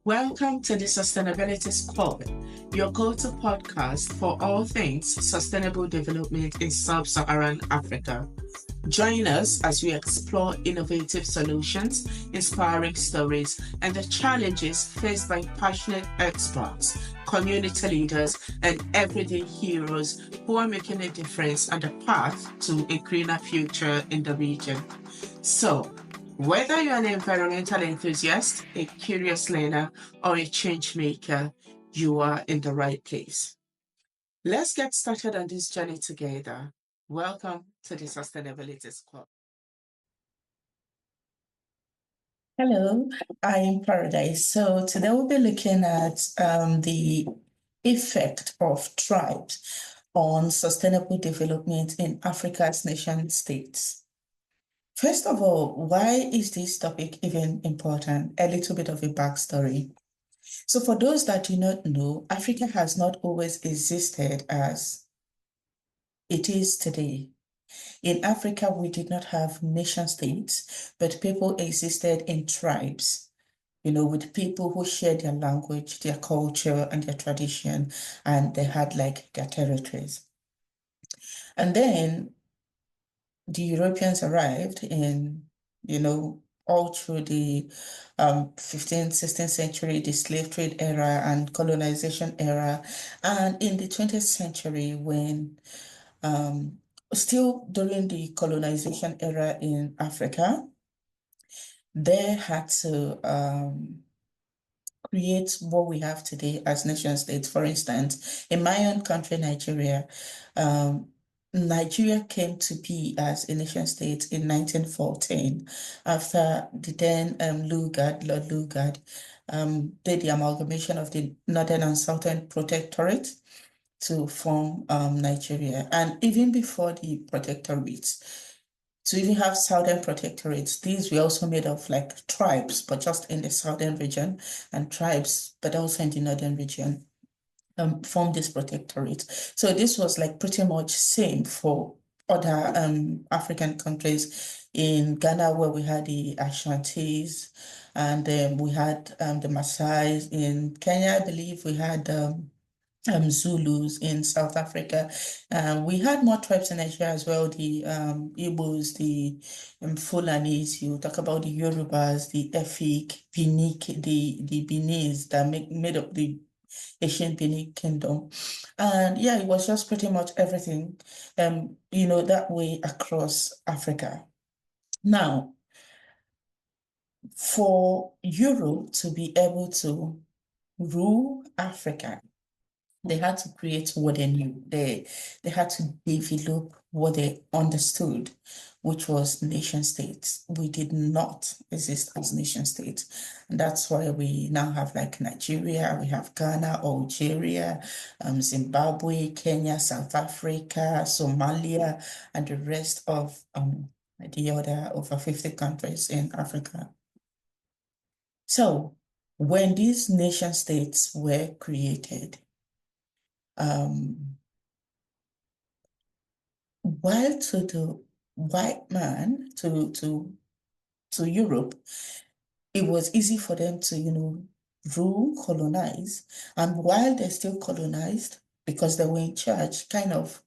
Welcome to the Sustainability Squad, your go-to podcast for all things sustainable development in sub-Saharan Africa. Join us as we explore innovative solutions, inspiring stories, and the challenges faced by passionate experts, community leaders, and everyday heroes who are making a difference and a path to a greener future in the region. So, whether you're an environmental enthusiast, a curious learner, or a change maker, you are in the right place. Let's get started on this journey together. Welcome to the Sustainability Squad. Hello, I am Paradise. So today we'll be looking at the effect of tribes on sustainable development in Africa's nation states. First of all, why is this topic even important? A little bit of a backstory. So for those that do not know, Africa has not always existed as it is today. In Africa, we did not have nation states, but people existed in tribes, with people who shared their language, their culture, and their tradition, and they had like their territories. And then the Europeans arrived all through the 15th, 16th century, the slave trade era and colonization era. And in the 20th century, when still during the colonization era in Africa, they had to create what we have today as nation states. For instance, in my own country, Nigeria, Nigeria came to be as a nation state in 1914 after the then Lord Lugard, did the amalgamation of the Northern and Southern Protectorate to form Nigeria. And even before the protectorates, to even have southern protectorates, these were also made of like tribes, but just in the southern region, and tribes, but also in the northern region, formed this protectorate. So this was like pretty much same for other African countries. In Ghana, where we had the Ashantis, and we had the Maasais. In Kenya, I believe we had Zulus. In South Africa. We had more tribes in Nigeria as well, the Igbos, the Fulanis, you talk about the Yorubas, the Efik, Binik, the Benis that made up the ancient Benin Kingdom. And yeah, it was just pretty much everything, that way across Africa. Now, for Europe to be able to rule Africa, they had to create what they knew. They had to develop what they understood, which was nation states. We did not exist as nation states. And that's why we now have like Nigeria, we have Ghana, Algeria, Zimbabwe, Kenya, South Africa, Somalia, and the rest of the other over 50 countries in Africa. So when these nation states were created, while to the white man, to Europe, it was easy for them to, rule, colonize. And while they still colonized, because they were in charge, kind of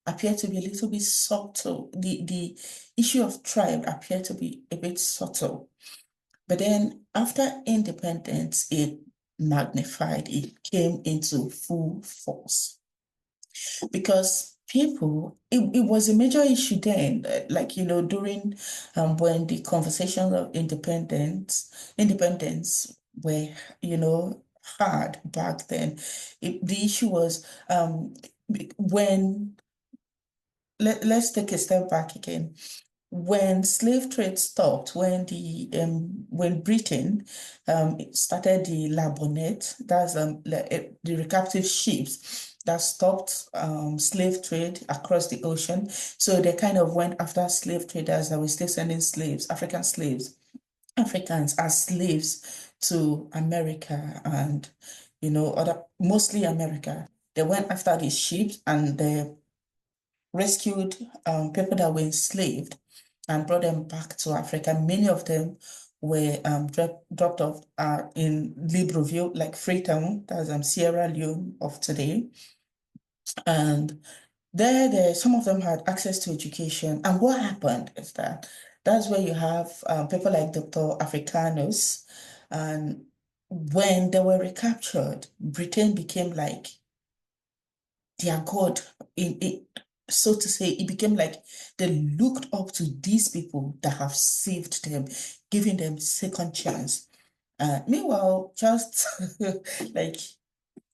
appeared to be a little bit subtle. The issue of tribe appeared to be a bit subtle. But then after independence, it magnified, it came into full force. Because it was a major issue then, during when the conversations of independence were, hard back then. The issue was when, let's take a step back again. When slave trade stopped, when Britain started the La Bonnette, that's the recaptive ships that stopped slave trade across the ocean. So they kind of went after slave traders that were still sending slaves, Africans as slaves to America and mostly America. They went after these ships and they rescued people that were enslaved and brought them back to Africa. Many of them were dropped off in Libreville, like Freetown, that's Sierra Leone of today. And there, some of them had access to education. And what happened is that's where you have people like Dr. Africanus. And when they were recaptured, Britain became like their God. So to say, it became like they looked up to these people that have saved them, giving them second chance. Meanwhile, just like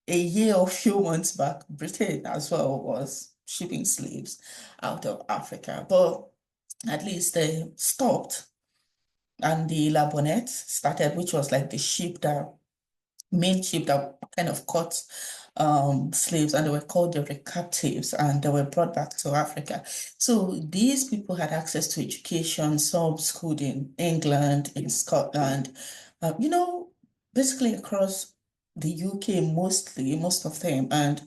a year or few months back, Britain as well was shipping slaves out of Africa. But at least they stopped, and the La Bonnet started, which was like the main ship that kind of caught slaves, and they were called the recaptives, and they were brought back to Africa. So these people had access to education, some schooled in England, in Scotland, basically across the UK, most of them. And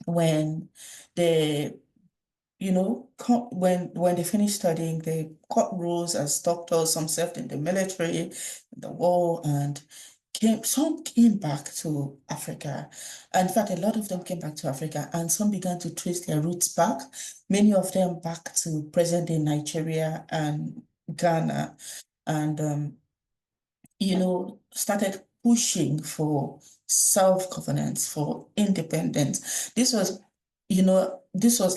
when they when they finished studying, they got roles as doctors, some served in the military, in the war, and some came back to Africa. In fact, a lot of them came back to Africa, and some began to trace their roots back, many of them back to present-day Nigeria and Ghana, and started pushing for self-governance, for independence. This was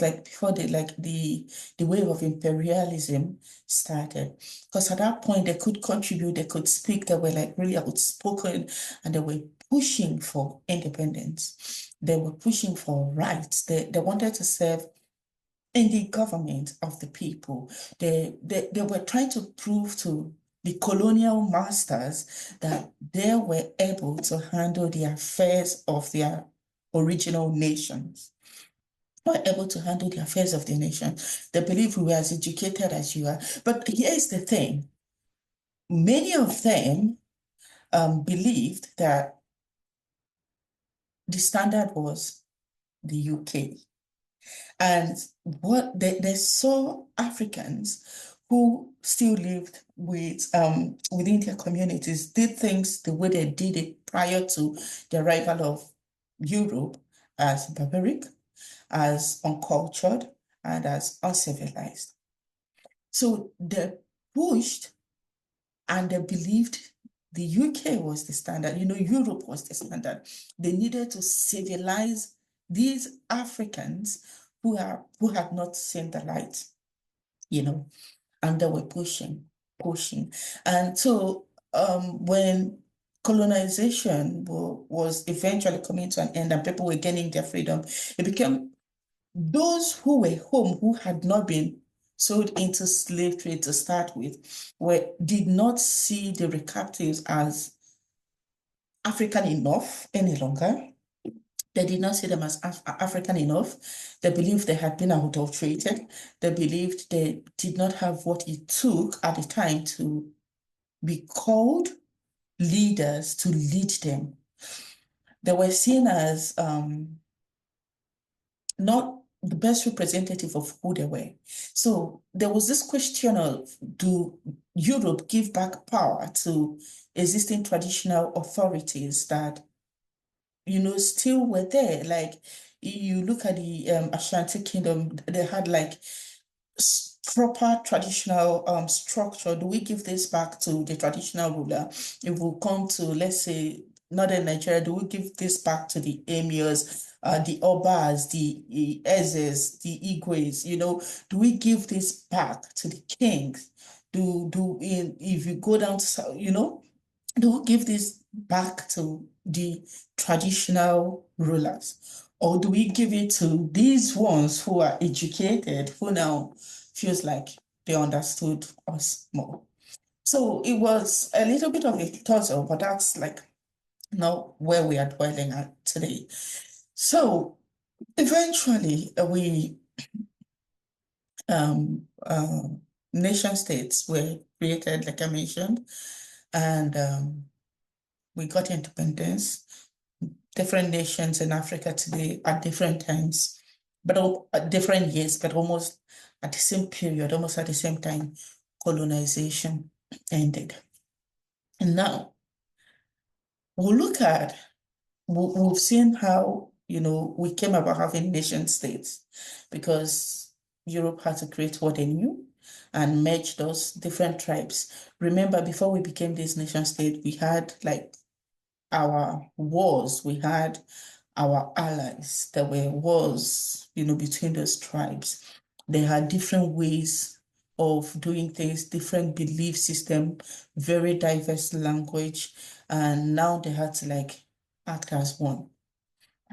like before the wave of imperialism started. Because at that point they could contribute, they could speak, they were like really outspoken, and they were pushing for independence. They were pushing for rights. They wanted to serve in the government of the people. They were trying to prove to the colonial masters that they were able to handle the affairs of their original nations, were able to handle the affairs of the nation. They believe we were as educated as you are. But here's the thing. Many of them believed that the standard was the UK. And what they saw Africans who still lived within their communities, did things the way they did it prior to the arrival of Europe, as barbaric, as uncultured, and as uncivilized. So they pushed, and they believed the UK was the standard, Europe was the standard. They needed to civilize these Africans who had not seen the light, and they were pushing. And so when colonization was eventually coming to an end and people were gaining their freedom, it became those who were home, who had not been sold into slave trade to start with, did not see the recaptives as African enough any longer. They did not see them as African enough. They believed they had been adulterated. They believed they did not have what it took at the time to be called leaders to lead them. They were seen as not the best representative of who they were. So there was this question of, do Europe give back power to existing traditional authorities that, still were there? Like, you look at the Ashanti Kingdom, they had like proper traditional structure. Do we give this back to the traditional ruler? If we come to, let's say, northern Nigeria, do we give this back to the emirs, the obas, the ezes, the igwes? Do we give this back to the kings? If you go down to, do we give this back to the traditional rulers? Or do we give it to these ones who are educated, who now feels like they understood us more? So it was a little bit of a tussle, but that's like not where we are dwelling at today. So eventually nation states were created, like I mentioned, and we got independence. Different nations in Africa today at different times, but at different years, but almost at the same period, almost at the same time, colonization ended. And now we'll look at, we've seen how, we came about having nation states because Europe had to create what they knew and merge those different tribes. Remember, before we became this nation state, we had like our wars, we had our allies. There were wars, between those tribes. They had different ways of doing things, different belief system, very diverse language, and now they had to like act as one.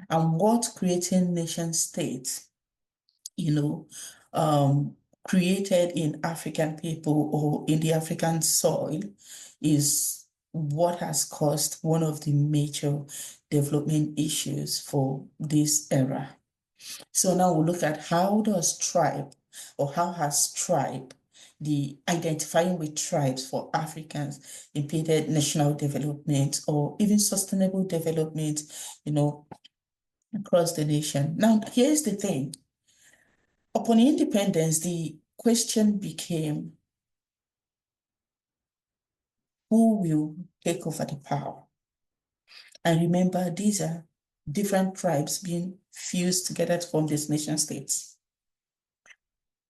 And what creating nation states, you know, um, created in African people or in the African soil is what has caused one of the major development issues for this era. So now we'll look at how does tribe or how has tribe, the identifying with tribes for Africans impeded national development or even sustainable development, across the nation. Now, here's the thing. Upon independence, the question became, who will take over the power? And remember, these are different tribes being fused together to form these nation states.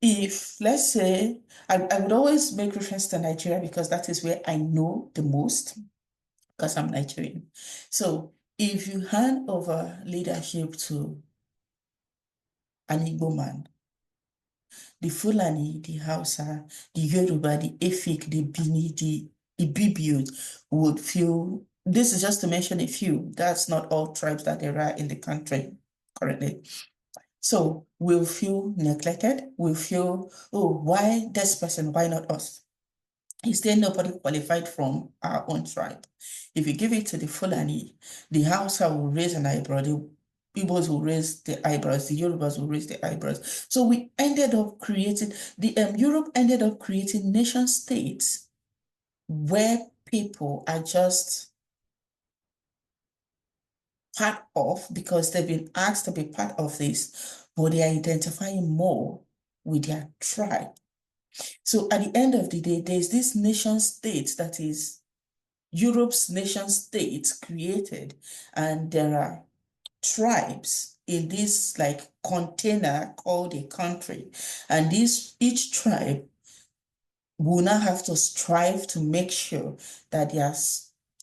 If, let's say, I would always make reference to Nigeria because that is where I know the most, because I'm Nigerian. So if you hand over leadership to an Igbo man, the Fulani, the Hausa, the Yoruba, the Efik, the Bini, the Ibibio would feel, this is just to mention a few, that's not all tribes that there are in the country currently. So we'll feel neglected, we'll feel, oh, why this person, why not us? Is there nobody qualified from our own tribe? If you give it to the Fulani, the Hausa will raise an eyebrow, the Igbos will raise the eyebrows, the Yorubas will raise the eyebrows. So we ended up creating, Europe ended up creating nation states where people are just part of because they've been asked to be part of this, but they are identifying more with their tribe. So at the end of the day, there's this nation state that is Europe's nation states created, and there are tribes in this like container called a country. And each tribe will now have to strive to make sure that their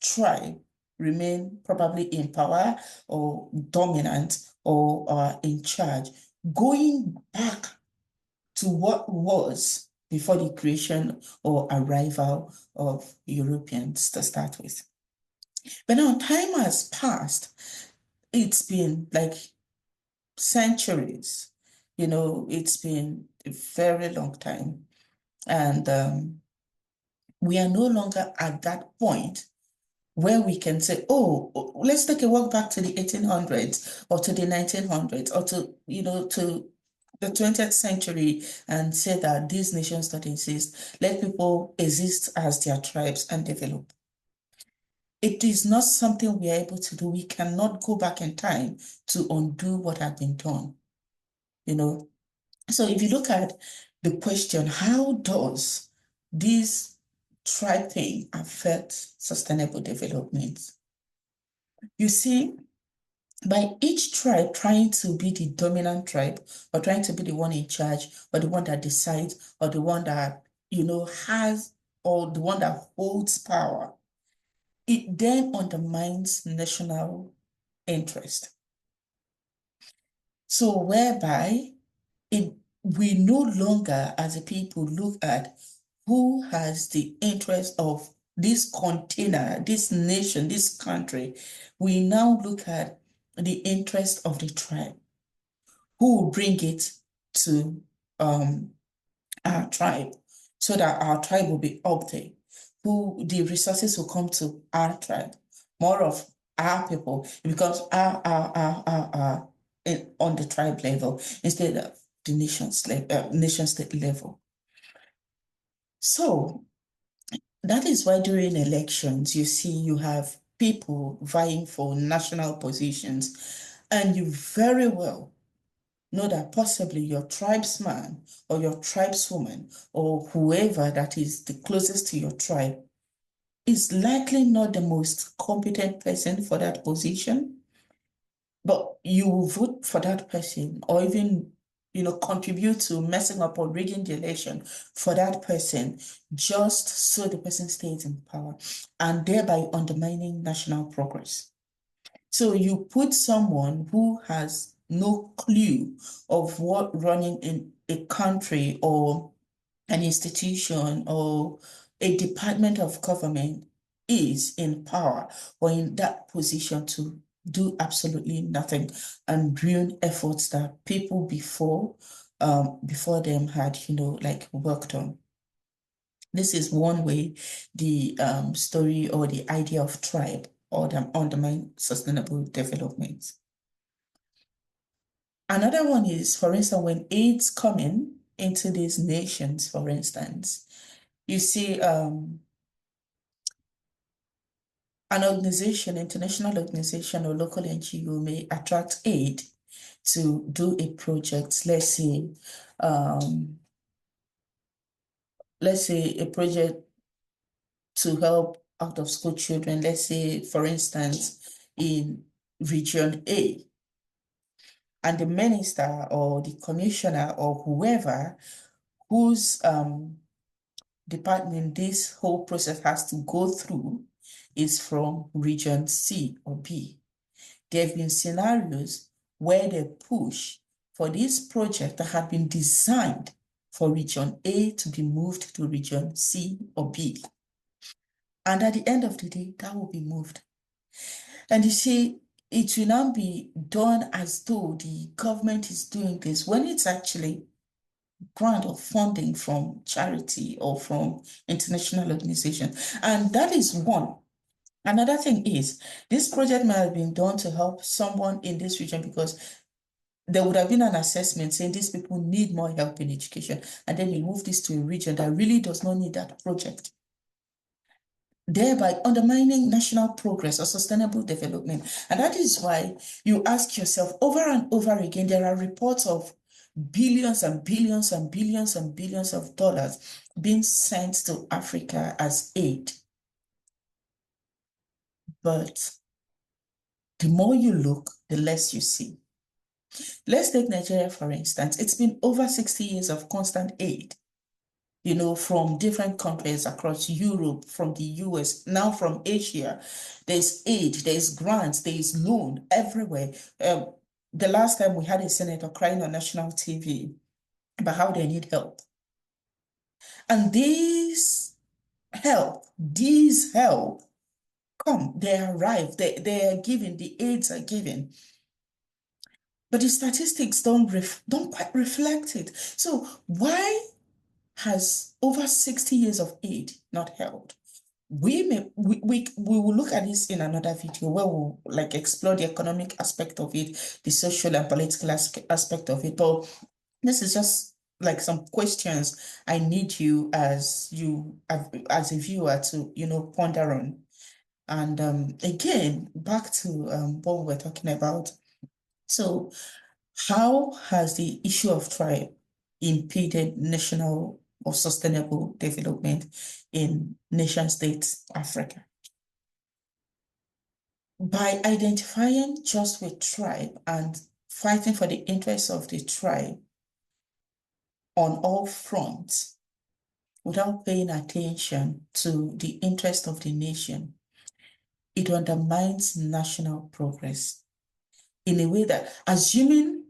tribe remain probably in power or dominant or in charge, going back to what was before the creation or arrival of Europeans to start with. But now time has passed. It's been like centuries, it's been a very long time. And we are no longer at that point where we can say, oh, let's take a walk back to the 1800s or to the 1900s or to the 20th century and say that these nations don't exist. Let people exist as their tribes and develop. It is not something we are able to do. We cannot go back in time to undo what had been done, So if you look at the question, how does this tribe thing affect sustainable development? You see, by each tribe trying to be the dominant tribe or trying to be the one in charge or the one that decides or the one that, has or the one that holds power, it then undermines national interest. So whereby we no longer as a people look at who has the interest of this container, this nation, this country. We now look at the interest of the tribe. Who will bring it to our tribe so that our tribe will be up there? Who the resources will come to our tribe, more of our people. It becomes our on the tribe level instead of the nation state level. So that is why during elections, you see you have people vying for national positions, and you very well know that possibly your tribesman or your tribeswoman or whoever that is the closest to your tribe is likely not the most competent person for that position, but you will vote for that person or even contribute to messing up or rigging the election for that person just so the person stays in power and thereby undermining national progress. So you put someone who has no clue of what running in a country or an institution or a department of government is in power or in that position to do absolutely nothing and ruin efforts that people before them had, like worked on. This is one way the story or the idea of tribe or the undermine sustainable development. Another one is, for instance, when AIDS coming into these nations, for instance, you see an organization, international organization or local NGO may attract aid to do a project, let's say a project to help out of school children, let's say, for instance, in region A. And the minister or the commissioner or whoever whose department this whole process has to go through is from region C or B. There have been scenarios where they push for this project that had been designed for region A to be moved to region C or B. And at the end of the day, that will be moved. And you see, it will now be done as though the government is doing this when it's actually grant of funding from charity or from international organizations. And that is one. Another thing is, this project might have been done to help someone in this region because there would have been an assessment saying these people need more help in education. And then you move this to a region that really does not need that project, thereby undermining national progress or sustainable development. And that is why you ask yourself over and over again, there are reports of billions and billions and billions and billions of dollars being sent to Africa as aid. But the more you look, the less you see. Let's take Nigeria, for instance. It's been over 60 years of constant aid, from different countries across Europe, from the US, now from Asia. There's aid, there's grants, there's loan everywhere. The last time we had a senator crying on national TV about how they need help. And these help come, they arrive, they are given, the aids are given. But the statistics don't quite reflect it. So why has over 60 years of aid not helped? We will look at this in another video where we'll explore the economic aspect of it, the social and political aspect of it. But this is just some questions I need you as a viewer to ponder on. And again, back to what we were talking about. So how has the issue of tribe impeded national or sustainable development in nation states Africa? By identifying just with tribe and fighting for the interests of the tribe on all fronts without paying attention to the interest of the nation, it undermines national progress in a way that, assuming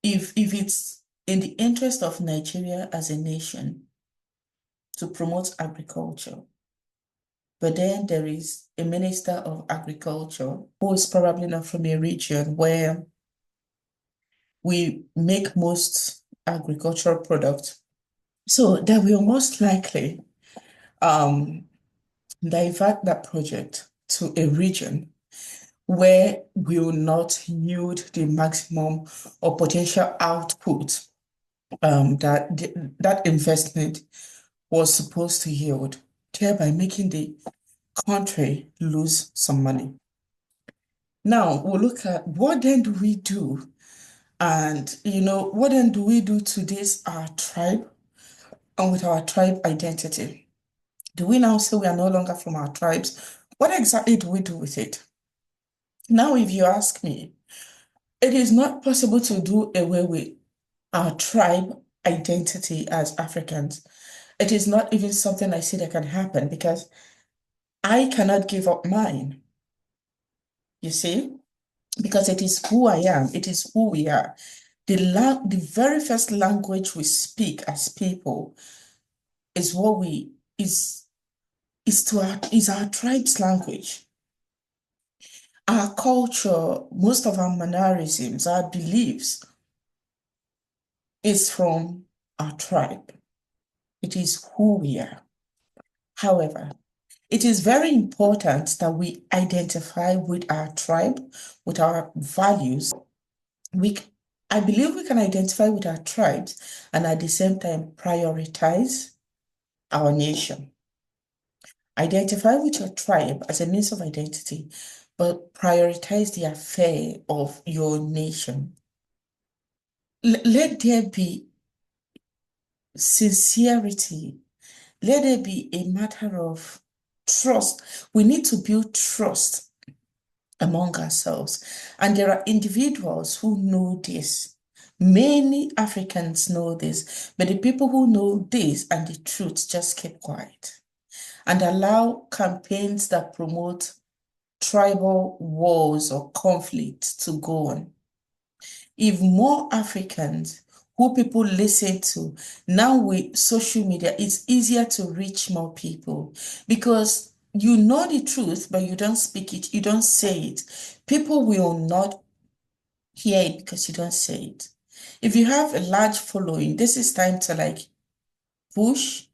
if it's in the interest of Nigeria as a nation to promote agriculture, but then there is a minister of agriculture who is probably not from a region where we make most agricultural products. So that will most likely divert that project to a region where we will not yield the maximum or potential output that investment was supposed to yield, thereby making the country lose some money. Now we'll look at what then do we do? And what then do we do to this our tribe and with our tribe identity? Do we now say we are no longer from our tribes? What exactly do we do with it? Now, if you ask me, it is not possible to do away with our tribe identity as Africans. It is not even something I see that can happen because I cannot give up mine, you see, because it is who I am, it is who we are. The very first language we speak as people is what we is our tribe's language. Our culture, most of our mannerisms, our beliefs is from our tribe. It is who we are. However, it is very important that we identify with our tribe, with our values. I believe we can identify with our tribes and at the same time prioritize our nation. Identify with your tribe as a means of identity, but prioritize the affair of your nation. Let there be sincerity. Let there be a matter of trust. We need to build trust among ourselves. And there are individuals who know this. Many Africans know this, but the people who know this and the truth just keep quiet and allow campaigns that promote tribal wars or conflicts to go on. If more Africans who people listen to, now with social media, it's easier to reach more people because you know the truth, but you don't speak it, you don't say it. People will not hear it because you don't say it. If you have a large following, this is time to like push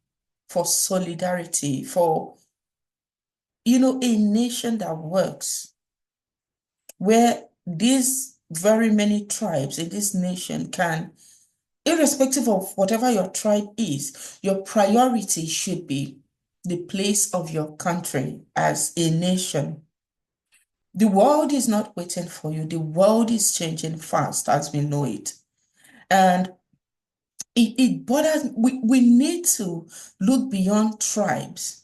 for solidarity, for, a nation that works, where these very many tribes in this nation can, irrespective of whatever your tribe is, your priority should be the place of your country as a nation. The world is not waiting for you. The world is changing fast as we know it. And it bothers, we need to look beyond tribes.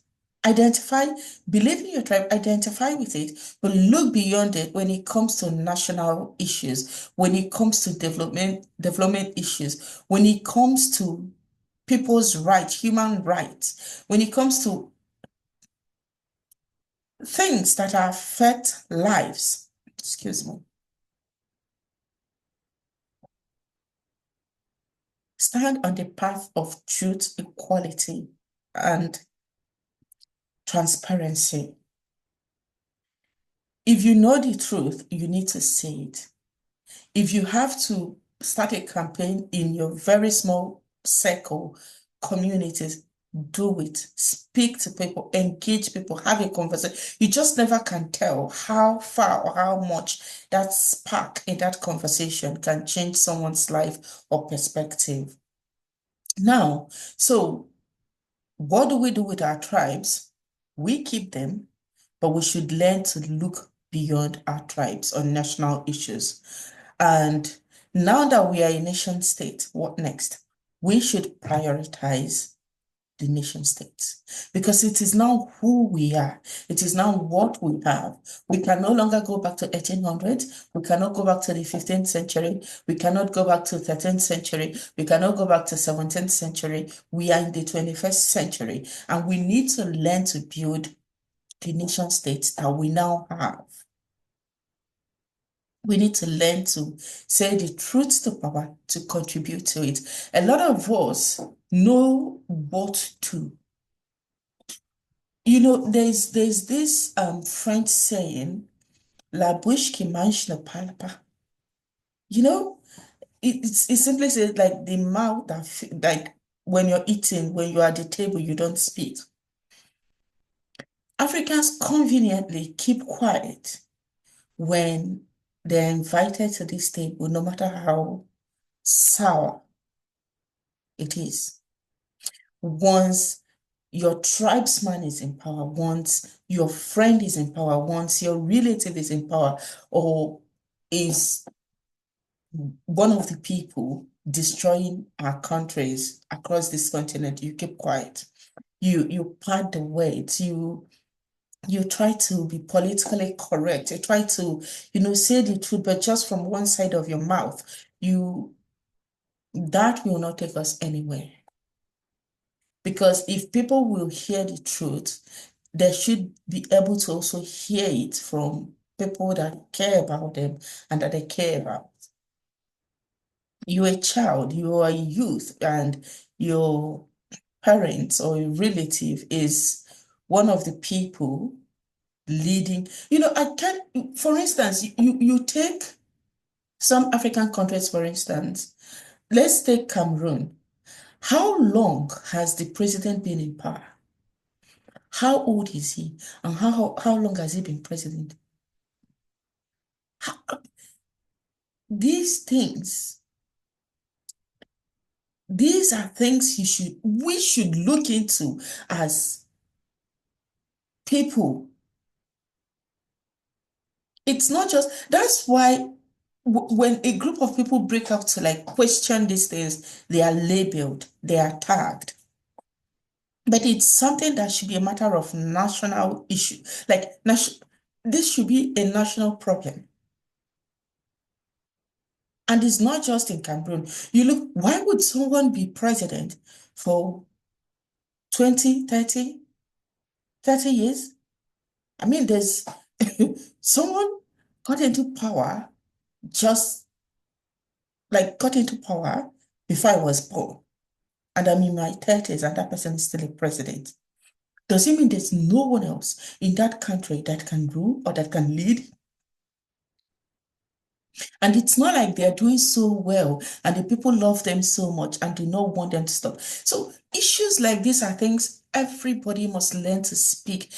Identify, believe in your tribe, identify with it, but look beyond it when it comes to national issues, when it comes to development issues, when it comes to people's rights, human rights, when it comes to things that affect lives. Excuse me. Stand on the path of truth, equality, and transparency. If you know the truth, you need to say it. If you have to start a campaign in your very small circle, communities, do it. Speak to people, engage people, have a conversation. You just never can tell how far or how much that spark in that conversation can change someone's life or perspective. Now, so what do we do with our tribes? We keep them, but we should learn to look beyond our tribes on national issues. And now that we are a nation state, what next? We should prioritize the nation states because it is now who we are. It is now what we have. We can no longer go back to 1800s. We cannot go back to the 15th century. We cannot go back to 13th century. We cannot go back to 17th century. We are in the 21st century and we need to learn to build the nation states that we now have. We need to learn to say the truth to power, to contribute to it. A lot of us know what to. There's this French saying, La bouche qui mange ne parle pas. It simply says like the mouth that, like when you're eating, when you're at the table, you don't speak. Africans conveniently keep quiet when they're invited to this table, no matter how sour it is. Once your tribesman is in power, once your friend is in power, once your relative is in power, or is one of the people destroying our countries across this continent, you keep quiet. you pad the words, you try to be politically correct, you try to, say the truth, but just from one side of your mouth, that will not take us anywhere. Because if people will hear the truth, they should be able to also hear it from people that care about them and that they care about. You're a child, you are a youth, and your parents or a relative is one of the people leading. I can't, for instance, you take some African countries, for instance. Let's take Cameroon. How long has the president been in power? How old is he? And how long has he been president? How- these things, these are things we should look into as people. It's not just, that's why when a group of people break out to like question these things, they are labeled, they are tagged. But it's something that should be a matter of national issue. Like, this should be a national problem. And it's not just in Cameroon. You look, why would someone be president for 20, 30 years? I mean, there's someone got into power, just like got into power before I was born. And I'm in my 30s and that person is still a president. Does it mean there's no one else in that country that can rule or that can lead? And it's not like they're doing so well and the people love them so much and do not want them to stop. So issues like this are things everybody must learn to speak.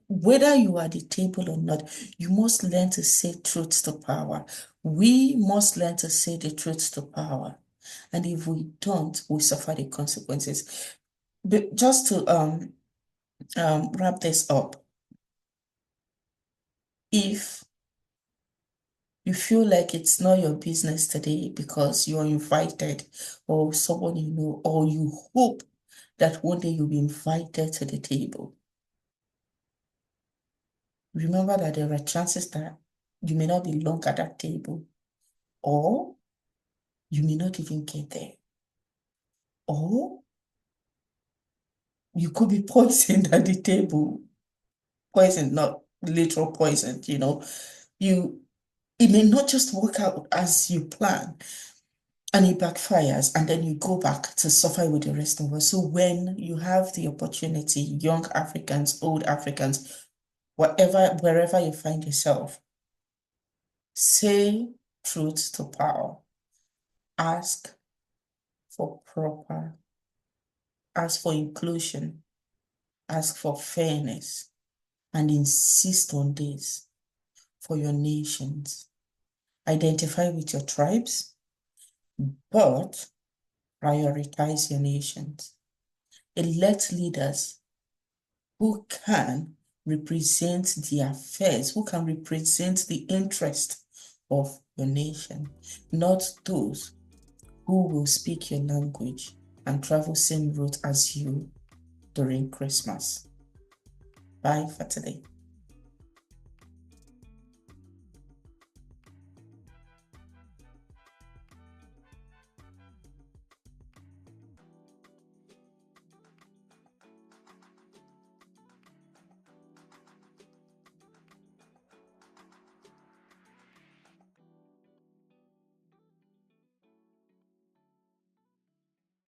Whether you are at the table or not, you must learn to say truth to power. We must learn to say the truth to power. And if we don't, we suffer the consequences. But just to wrap this up, if you feel like it's not your business today because you're invited or someone you know, or you hope that one day you'll be invited to the table, remember that there are chances that you may not be long at that table, or you may not even get there, or you could be poisoned at the table. Poison, not literal poison, it may not just work out as you plan. And it backfires, and then you go back to suffer with the rest of us. So when you have the opportunity, young Africans, old Africans, wherever you find yourself, say truth to power. Ask for ask for inclusion, ask for fairness, and insist on this for your nations. Identify with your tribes, but prioritize your nations. Elect leaders who can represent the affairs, who can represent the interest of your nation, not those who will speak your language and travel same route as you during Christmas. Bye for today.